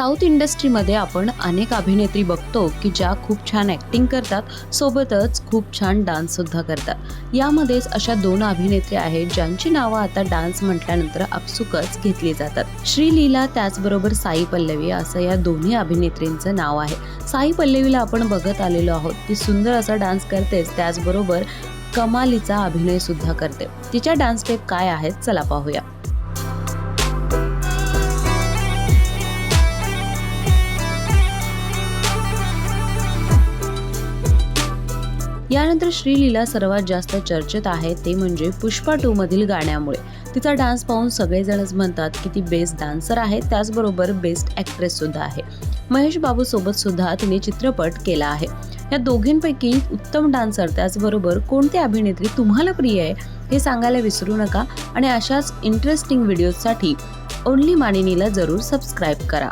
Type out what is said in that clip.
South इंडस्ट्रीमध्ये आपण अनेक अभिनेत्री बघतो की ज्या खूप छान ॲक्टिंग करतात, सोबतच खूप छान डान्ससुद्धा करतात। यामध्येच अशा 2 अभिनेत्री आहेत ज्यांची नावं आता डान्स म्हटल्यानंतर आपसुकच घेतली जातात। श्रीलीला त्याचबरोबर साई पल्लवी असं या दोन्ही अभिनेत्रींचं नाव आहे। साई पल्लवीला आपण बघत आलेलो आहोत, ती सुंदर असा डान्स करतेच, त्याचबरोबर कमालीचा अभिनय सुद्धा करते। तिच्या डान्स स्टेप काय आहेत चला पाहूया। यानंतर श्रीलीला सर्वात जास्त चर्चेत आहे ते म्हणजे पुष्पा 2 मधील गाण्यामुळे। तिचा डान्स पाहून सगळेजणच म्हणतात की ती बेस्ट डान्सर आहे, त्याचबरोबर बेस्ट ॲक्ट्रेस सुद्धा आहे। महेश बाबू सोबत सुद्धा तिने चित्रपट केला आहे। या दोघींपैकी उत्तम डान्सर त्याचबरोबर कोणती अभिनेत्री तुम्हाला प्रिय आहे हे सांगायला विसरू नका आणि अशाच इंटरेस्टिंग व्हिडिओजसाठी ओनली मानिनीला जरूर सबस्क्राईब करा।